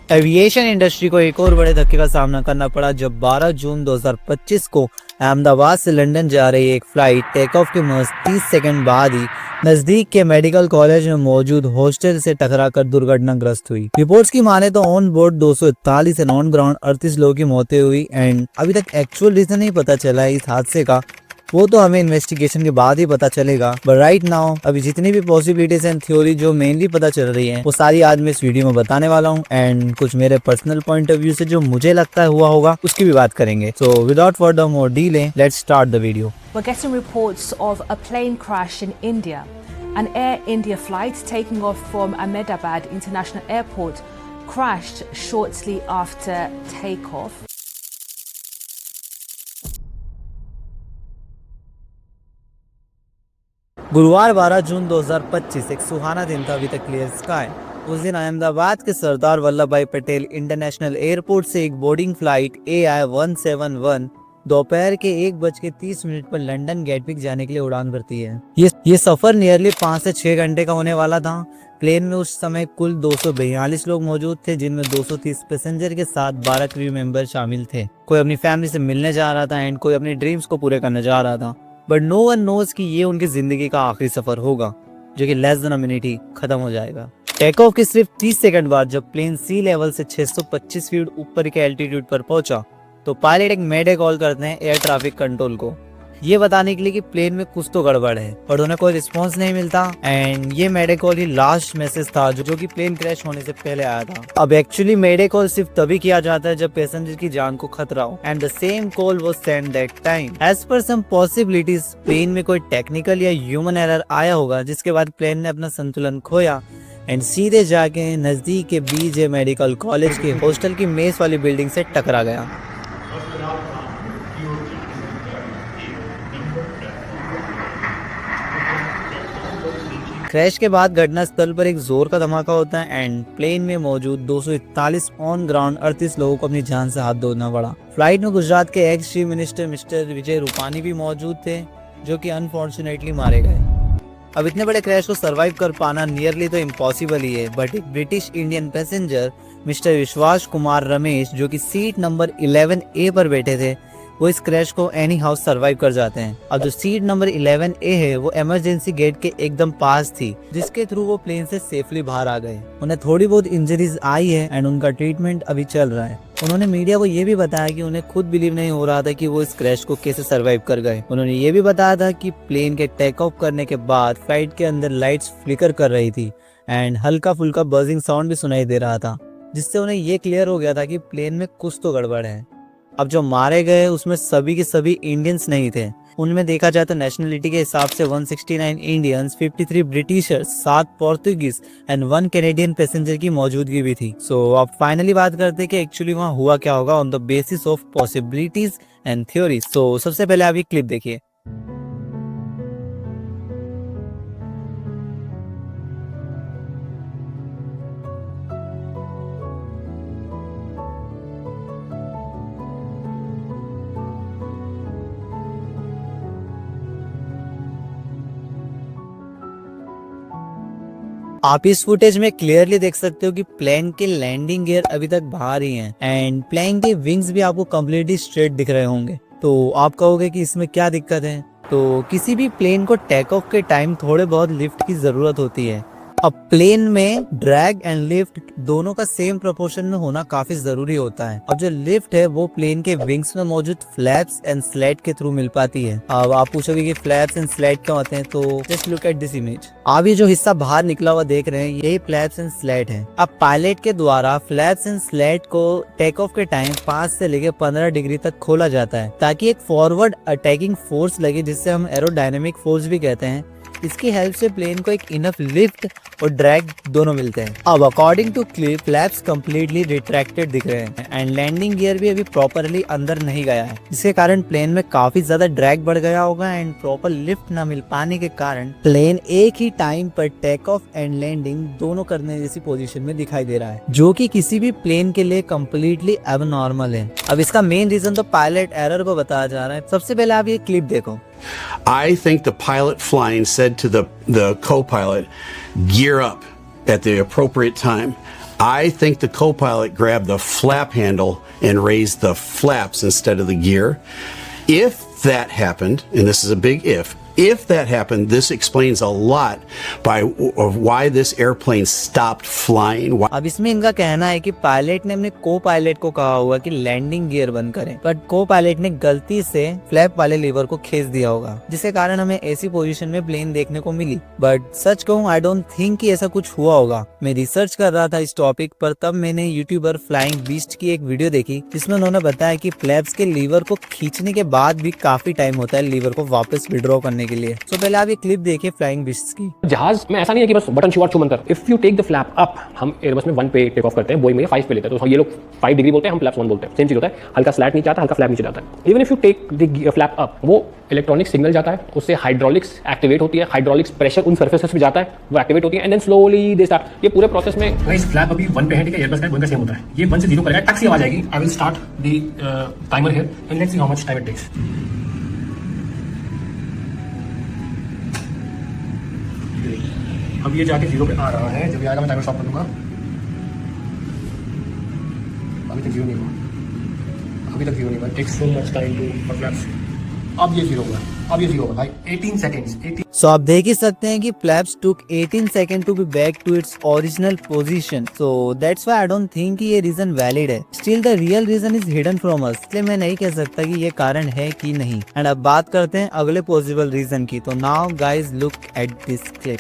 Aviation industry को एक और बड़े धक्के का सामना करना पड़ा जब 12 जून 2025 को अहमदाबाद से लंदन जा रही एक फ्लाइट टेक ऑफ के महज 30 सेकंड बाद ही नजदीक के मेडिकल कॉलेज में मौजूद हॉस्टल से टकराकर दुर्घटनाग्रस्त हुई। रिपोर्ट्स की माने तो on board 241 and on ground 38 लोगों की मौतें हुई एंड अभी तक एक्चुअल रीजन नहीं पता चला है इस हादसे का, वो तो हमें इन्वेस्टिगेशन के बाद ही पता चलेगा। बट राइट नाउ अभी जितनी भी पॉसिबिलिटीज एंड थ्योरी जो मेनली पता चल रही हैं वो सारी आज मैं इस वीडियो में बताने वाला हूँ एंड कुछ मेरे पर्सनल पॉइंट ऑफ व्यू से जो मुझे लगता है हुआ होगा उसकी भी बात करेंगे। So without further more delay let's start the video. We're getting reports of a plane crash in India. An Air India flight taking off from Ahmedabad International Airport crashed shortly after takeoff. गुरुवार 12 जून 2025 एक सुहाना दिन था, अभी तक clear sky. उस दिन अहमदाबाद के सरदार वल्लभ भाई पटेल इंटरनेशनल एयरपोर्ट से एक बोर्डिंग फ्लाइट AI-171 दोपहर के 1:30 पर लंदन गेटविक जाने के लिए उड़ान भरती है। ये सफर नियरली 5 से 6 घंटे का होने वाला था। प्लेन में उस समय कुल 242 लोग मौजूद थे, जिनमें 230 पैसेंजर के साथ 12 क्रू मेंबर शामिल थे। कोई अपनी फैमिली से मिलने जा रहा था एंड कोई अपनी ड्रीम्स को पूरे करने जा रहा था। बट नो वन नोज कि ये उनकी जिंदगी का आखिरी सफर होगा जो कि लेस देन अ मिनट ही खत्म हो जाएगा। टेक ऑफ के सिर्फ 30 सेकंड बाद जब प्लेन सी लेवल से 625 फीट ऊपर के एल्टीट्यूड पर पहुंचा तो पायलट एक मेडे कॉल करते हैं एयर ट्रैफिक कंट्रोल को, ये बताने के लिए कि प्लेन में कुछ तो गड़बड़ है, पर उन्हें कोई रिस्पांस नहीं मिलता एंड ये मेडे कॉल ही लास्ट मैसेज था जो कि प्लेन क्रैश होने से पहले आया था। अब एक्चुअली मेडे कॉल सिर्फ तभी किया जाता है जब पैसेंजर की जान को खतरा हो and the same call was sent that time. As per some possibilities plane में कोई टेक्निकल या ह्यूमन एरर आया होगा, जिसके बाद प्लेन ने अपना संतुलन खोया एंड सीधे जाके नजदीक के BJ मेडिकल कॉलेज के हॉस्टल की मेस वाली बिल्डिंग से टकरा गया। क्रैश के बाद घटनास्थल पर एक जोर का धमाका होता है एंड प्लेन में मौजूद 241 ऑन ग्राउंड 38 लोगों को अपनी जान से हाथ धोना पड़ा। फ्लाइट में गुजरात के ex chief minister mister Vijay Rupani भी मौजूद थे, जो कि अनफॉर्चुनेटली मारे गए। अब इतने बड़े क्रैश को सरवाइव कर पाना नियरली तो इम्पॉसिबल ही है, बट एक ब्रिटिश इंडियन पैसेंजर मिस्टर विश्वास कुमार रमेश जो कि सीट नंबर 11A पर बैठे थे, वो इस क्रैश को एनी हाउस सरवाइव कर जाते हैं। अब जो सीट नंबर 11A है वो इमरजेंसी गेट के एकदम पास थी, जिसके थ्रू वो प्लेन से सेफली बाहर आ गए। उन्हें थोड़ी बहुत इंजरीज आई है एंड उनका ट्रीटमेंट अभी चल रहा है। उन्होंने मीडिया को ये भी बताया कि उन्हें खुद बिलीव नहीं हो रहा था कि वो इस क्रैश को कैसे सरवाइव कर गए। उन्होंने ये भी बताया था कि प्लेन के टेक ऑफ करने के बाद फ्लाइट के अंदर लाइट्स फ्लिकर कर रही थी एंड हल्का फुल्का बजिंग साउंड भी सुनाई दे रहा था, जिससे उन्हें ये क्लियर हो गया था कि प्लेन में कुछ तो गड़बड़ है। अब जो मारे गए उसमें सभी के सभी इंडियंस नहीं थे। उनमें देखा जाए तो नेशनलिटी के हिसाब से 169 Indians, 53 Britishers, 7 Portuguese and 1 Canadian passenger की मौजूदगी भी थी। सो अब फाइनली बात करते हैं कि एक्चुअली वहाँ हुआ क्या होगा on the basis of possibilities and theories. So सबसे पहले आप ये क्लिप देखिए। आप इस फुटेज में क्लियरली देख सकते हो कि प्लेन के लैंडिंग गियर अभी तक बाहर ही हैं एंड प्लेन के विंग्स भी आपको कम्प्लीटली स्ट्रेट दिख रहे होंगे। तो आप कहोगे कि इसमें क्या दिक्कत है? तो किसी भी प्लेन को टेक ऑफ के टाइम थोड़े बहुत लिफ्ट की जरूरत होती है। अब प्लेन में ड्रैग एंड लिफ्ट दोनों का सेम प्रोपोर्शन में होना काफी जरूरी होता है। अब जो लिफ्ट है वो प्लेन के विंग्स में मौजूद फ्लैप्स एंड स्लैट के थ्रू मिल पाती है। अब आप पूछोगे कि फ्लैप्स एंड स्लैट क्या होते हैं, तो just look at this image. आप ये जो हिस्सा बाहर निकला हुआ देख रहे हैं यही फ्लैप्स एंड स्लैट है। अब पायलट के द्वारा फ्लैप्स एंड स्लैट को टेक ऑफ के टाइम 5 से लेकर 15 डिग्री तक खोला जाता है ताकि एक फॉरवर्ड अटैकिंग फोर्स लगे, जिससे हम एरोडायनेमिक फोर्स भी कहते हैं। इसकी हेल्प से प्लेन को एक इनफ लिफ्ट और ड्रैग दोनों मिलते हैं। अब according to clip flaps completely retracted दिख रहे हैं एंड लैंडिंग गियर भी अभी प्रॉपरली अंदर नहीं गया है, जिसके कारण प्लेन में काफी ज्यादा ड्रैग बढ़ गया होगा एंड प्रॉपर लिफ्ट न मिल पाने के कारण प्लेन एक ही टाइम पर टेक ऑफ एंड लैंडिंग दोनों करने जैसी पोजीशन में दिखाई दे रहा है, जो कि किसी भी प्लेन के लिए कम्प्लीटली एबनॉर्मल है। अब इसका मेन रीजन तो पायलट एरर को बताया जा रहा है। सबसे पहले आप ये क्लिप देखो। I think the pilot flying said to the co-pilot, gear up at the appropriate time. I think the co-pilot grabbed the flap handle and raised the flaps instead of the gear. If that happened, and this is a big if that happened, this explains a lot of why this airplane stopped flying. अब इसमें इनका कहना है कि pilot ने अपने को pilot को कहा होगा कि लैंडिंग गियर बंद करें, बट को पायलट ने गलती से फ्लैप वाले लीवर को खींच दिया होगा, जिसके कारण हमें ऐसी पोजीशन में प्लेन देखने को मिली। बट सच कहूँ, आई डोंट थिंक कि ऐसा कुछ हुआ होगा। मैं रिसर्च कर रहा था इस टॉपिक पर, तब मैंने यूट्यूबर फ्लाइंग बीस्ट की एक वीडियो देखी जिसमें उन्होंने बताया कि फ्लैप्स के लीवर को खींचने के बाद भी काफी टाइम होता है लीवर को वापस विड्रॉ करने के लिए। तो पहले आप ये क्लिप देखिए फ्लाइंग बीस्ट्स की। जहाज में ऐसा नहीं है कि बस बटन छू और छू मंतर। If you take the flap up, हम एयरबस में 1 पे टेक ऑफ करते हैं, बोइंग में 5 पे लेते हैं, तो ये लोग 5 डिग्री बोलते हैं, हम फ्लैप्स 1 बोलते हैं। सेम चीज होता है, हल्का स्लैट नीचे आता है, हल्का फ्लैप नीचे जाता है। Even if you take the flap up, वो इलेक्ट्रॉनिक सिग्नल जाता है, उससे हाइड्रोलिक्स एक्टिवेट होती है, हाइड्रोलिक्स प्रेशर उन सर्फेसेस पे जाता है, वो एक्टिवेट होती है, and then slowly they start. ये पूरे प्रोसेस में गाइस फ्लैप अभी 1 पे है, ठीक है, एयरबस का 1 का सेम होता है। ये 1 से 0 करेगा, टैक्सी आवाज आएगी। I will start the timer here and let's see how much time it takes. अब ये जाके 0 पे आ रहा है, जब ये आएगा मैं टाइमर स्टॉप कर दूंगा। अभी तक 0 नहीं हुआ, अभी तक 0 नहीं हुआ। Takes so much time to flaps. अब ये 0 हुआ, अब ये 0 होगा भाई। 18 सेकंड्स। सो आप देख ही सकते हैं कि flaps took 18 second to be back to its original position. So that's why I don't think कि ये रीजन वैलिड है। Still the real reason is hidden from us, इसलिए मैं नहीं कह सकता कि ये कारण है कि नहीं। एंड अब बात करते हैं अगले पॉसिबल रीजन की। तो now guys look at this clip.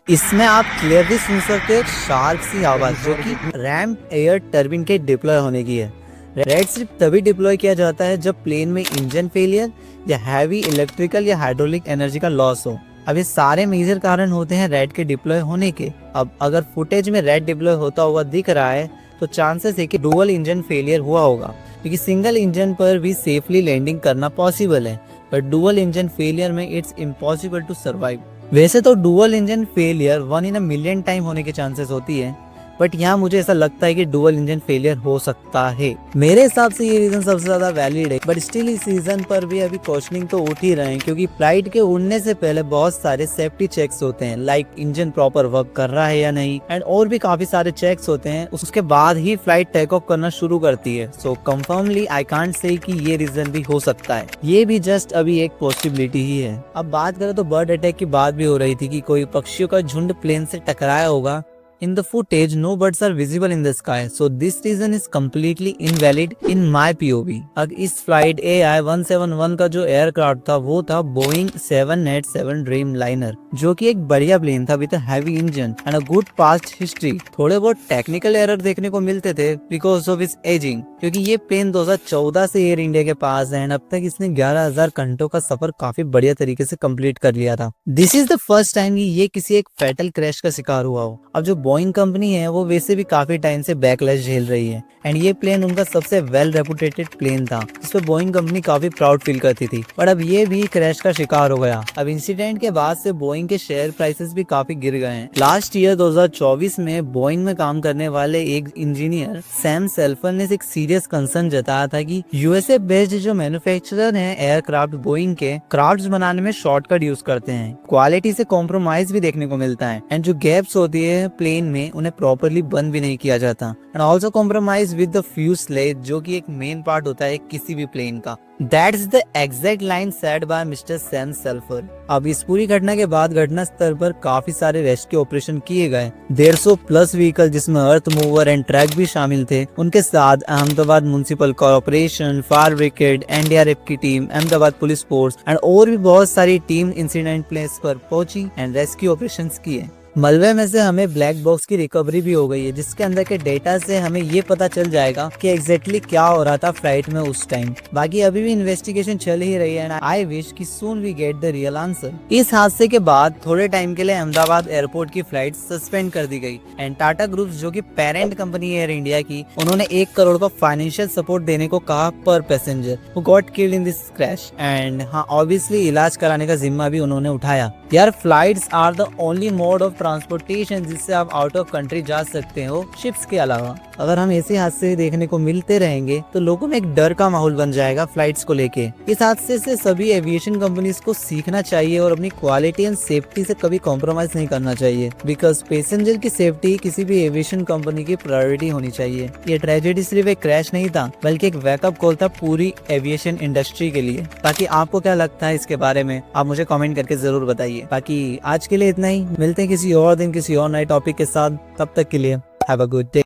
इसमें आप क्लियरली सुन सकते हैं शार्प सी आवाज, जो कि रैम एयर टर्बिन के डिप्लॉय होने की है। रेड सिर्फ तभी डिप्लॉय किया जाता है जब प्लेन में इंजन फेलियर या हैवी इलेक्ट्रिकल या हाइड्रोलिक एनर्जी का लॉस हो। अब ये सारे मेजर कारण होते हैं रेड के डिप्लॉय होने के। अब अगर फुटेज में रेड डिप्लॉय होता हुआ दिख रहा है तो चांसेस है कि डुअल इंजन फेलियर हुआ होगा, क्योंकि सिंगल इंजन पर भी सेफली लैंडिंग करना पॉसिबल है, पर डुअल इंजन फेलियर में इट्स इम्पॉसिबल टू सर्वाइव। वैसे तो dual engine failure 1 in a million time होने के चांसेस होती है, बट यहाँ मुझे ऐसा लगता है कि डुअल इंजन फेलियर हो सकता है। मेरे हिसाब से ये रीजन सबसे ज्यादा वैलिड है, बट स्टिल इस रीजन पर भी अभी क्वेश्चनिंग तो उठ ही रहे हैं, क्योंकि फ्लाइट के उड़ने से पहले बहुत सारे सेफ्टी चेक्स होते हैं, लाइक इंजन प्रॉपर वर्क कर रहा है या नहीं, एंड और भी काफी सारे चेक्स होते हैं। उसके बाद ही फ्लाइट टेक ऑफ करना शुरू करती है। सो कंफर्मली आई कांट से कि ये रीजन भी हो सकता है, ये भी जस्ट अभी एक पॉसिबिलिटी ही है। अब बात करें तो बर्ड अटैक की बात भी हो रही थी कि कोई पक्षियों का झुंड प्लेन से टकराया होगा। In the footage, no birds are visible in the sky, so this reason is completely invalid in my POV. अब इस फ्लाइट AI-171 का जो एयरक्राफ्ट था वो था बोइंग 787 ड्रीमलाइनर, जो कि एक बढ़िया प्लेन था with a heavy engine and a good past history. थोड़े बहुत टेक्निकल एरर देखने को मिलते थे बिकॉज ऑफ इट्स एजिंग, क्योंकि ये प्लेन 2014 से एयर इंडिया के पास है एंड अब तक इसने 11,000 घंटों का सफर काफी बढ़िया तरीके से कंप्लीट कर लिया था। This is the first time ये किसी एक फैटल क्रैश का शिकार हुआ हो। अब जो बोइंग कंपनी है वो वैसे भी काफी टाइम से बैकलैश झेल रही है एंड ये प्लेन उनका सबसे वेल रेपुटेटेड प्लेन था, जिस पे बोइंग कंपनी काफी प्राउड फील करती थी, बट अब ये भी क्रैश का शिकार हो गया। अब इंसिडेंट के बाद से बोइंग के शेयर प्राइसेस भी काफी गिर गए हैं। लास्ट ईयर 2024 में बोइंग में काम करने वाले एक इंजीनियर सैम सेल्फर ने एक सीरियस कंसर्न जताया था कि यूएसए बेस्ड जो मैन्युफैक्चरर है एयरक्राफ्ट बोइंग के, क्राफ्ट्स बनाने में शॉर्टकट यूज करते हैं, क्वालिटी से कॉम्प्रोमाइज भी देखने को मिलता है एंड जो गैप्स होती है प्लेन में उन्हें प्रॉपरली बंद भी नहीं किया जाता and also compromise with the fuselage, जो कि एक मेन पार्ट होता है किसी भी प्लेन का। That is the exact line said by Mr. Sam Sulfur। अब इस पूरी घटना के बाद घटना स्थल पर काफी सारे रेस्क्यू ऑपरेशन किए गए। 150 प्लस व्हीकल जिसमें अर्थ मूवर एंड ट्रक भी शामिल थे, उनके साथ Ahmedabad Municipal Corporation, fire brigade, NDRF की team, Ahmedabad police force and और भी बहुत सारी टीम इंसिडेंट प्लेस पर पहुंची एंड रेस्क्यू ऑपरेशन किए। मलबे में से हमें ब्लैक बॉक्स की रिकवरी भी हो गई है, जिसके अंदर के डेटा से हमें ये पता चल जाएगा कि एग्जैक्टली क्या हो रहा था फ्लाइट में उस टाइम। बाकी अभी भी इन्वेस्टिगेशन चल ही रही है एंड आई विश कि soon we get the real answer. इस हादसे के बाद थोड़े टाइम के लिए अहमदाबाद एयरपोर्ट की फ्लाइट सस्पेंड कर दी गई एंड टाटा ग्रुप, जो कि पेरेंट कंपनी है एयर इंडिया की, उन्होंने 1 करोड़ का फाइनेंशियल सपोर्ट देने को कहा पर passenger who got killed in this crash. And हाँ, ऑब्वियसली इलाज कराने का जिम्मा भी उन्होंने उठाया। यार, flights are the only mode of transportation जिससे आप आउट ऑफ कंट्री जा सकते हो शिप्स के अलावा। अगर हम ऐसे हादसे देखने को मिलते रहेंगे तो लोगों में एक डर का माहौल बन जाएगा फ्लाइट्स को लेके। इस हादसे से सभी एविएशन कंपनीज को सीखना चाहिए और अपनी क्वालिटी एंड सेफ्टी से कभी कॉम्प्रोमाइज नहीं करना चाहिए, बिकॉज पैसेंजर की सेफ्टी किसी भी एविएशन कंपनी की प्रायोरिटी होनी चाहिए। ये ट्रेजेडी सिर्फ एक क्रैश नहीं था बल्कि एक वेकअप कॉल था पूरी एविएशन इंडस्ट्री के लिए। बाकी आपको क्या लगता है इसके बारे में आप मुझे कमेंट करके जरूर बताइए। बाकी आज के लिए इतना ही, मिलते हैं किसी और दिन किसी और नए टॉपिक के साथ, तब तक के लिए हैव अ गुड डे।